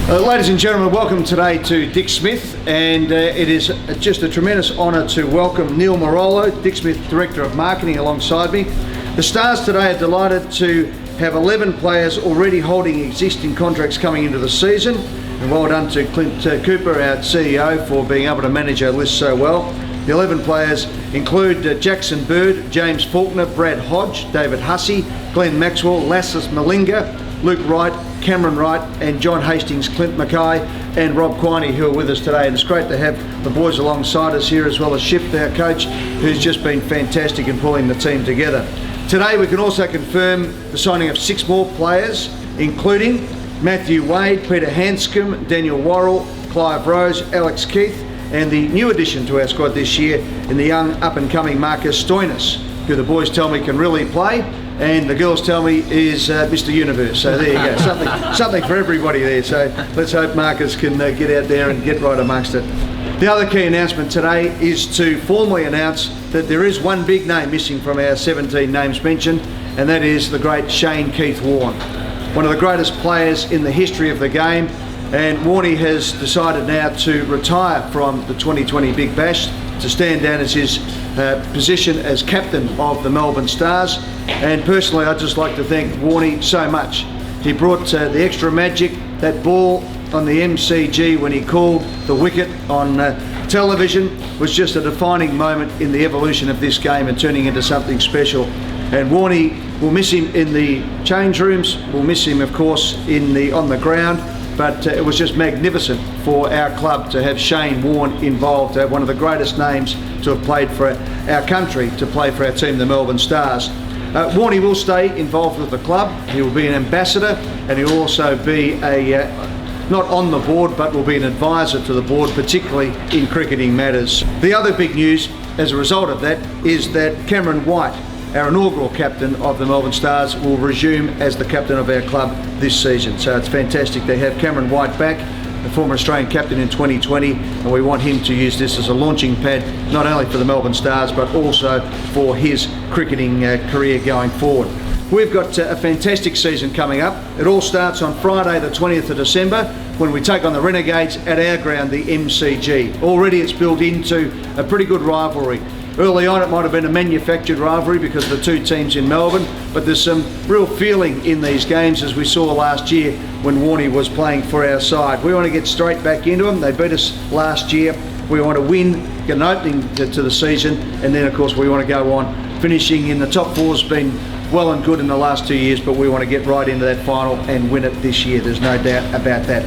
Ladies and gentlemen, welcome today to Dick Smith, and it is just a tremendous honour to welcome Neil Morolo, Dick Smith Director of Marketing, alongside me. The Stars today are delighted to have 11 players already holding existing contracts coming into the season, and well done to Clint Cooper, our CEO, for being able to manage our list so well. The 11 players include Jackson Bird, James Faulkner, Brad Hodge, David Hussey, Glenn Maxwell, Lassus Malinga, Luke Wright, Cameron Wright, and John Hastings, Clint Mackay, and Rob Quiney, who are with us today. And it's great to have the boys alongside us here, as well as Ship, our coach, who's just been fantastic in pulling the team together. Today we can also confirm the signing of 6 more players, including Matthew Wade, Peter Hanscom, Daniel Worrell, Clive Rose, Alex Keith, and the new addition to our squad this year in the young up-and-coming Marcus Stoinis, who the boys tell me can really play, and the girls tell me is Mr. Universe. So there you go, something for everybody there. So let's hope Marcus can get out there and get right amongst it. The other key announcement today is to formally announce that there is one big name missing from our 17 names mentioned, and that is the great Shane Keith Warne, one of the greatest players in the history of the game. And Warney has decided now to retire from the 2020 Big Bash to stand down as his position as captain of the Melbourne Stars. And personally, I'd just like to thank Warney so much. He brought the extra magic. That ball on the MCG when he called the wicket on television was just a defining moment in the evolution of this game and turning into something special. And Warney, will miss him in the change rooms, we'll miss him of course on the ground, but it was just magnificent for our club to have Shane Warne involved, one of the greatest names to have played for our country, to play for our team, the Melbourne Stars. Warney will stay involved with the club. He will be an ambassador, and he will also be not on the board, but will be an advisor to the board, particularly in cricketing matters. The other big news as a result of that is that Cameron White, our inaugural captain of the Melbourne Stars, will resume as the captain of our club this season. So it's fantastic to have Cameron White back, the former Australian captain in 2020, and we want him to use this as a launching pad, not only for the Melbourne Stars, but also for his cricketing career going forward. We've got a fantastic season coming up. It all starts on Friday the 20th of December when we take on the Renegades at our ground, the MCG. Already it's built into a pretty good rivalry. Early on it might have been a manufactured rivalry because of the two teams in Melbourne, but there's some real feeling in these games, as we saw last year when Warney was playing for our side. We want to get straight back into them. They beat us last year. We want to win, get an opening to the season, and then of course we want to go on. Finishing in the top 4 has been well and good in the last 2 years, but we want to get right into that final and win it this year. There's no doubt about that.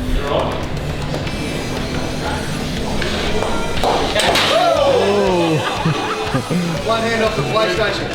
One hand off the PlayStation.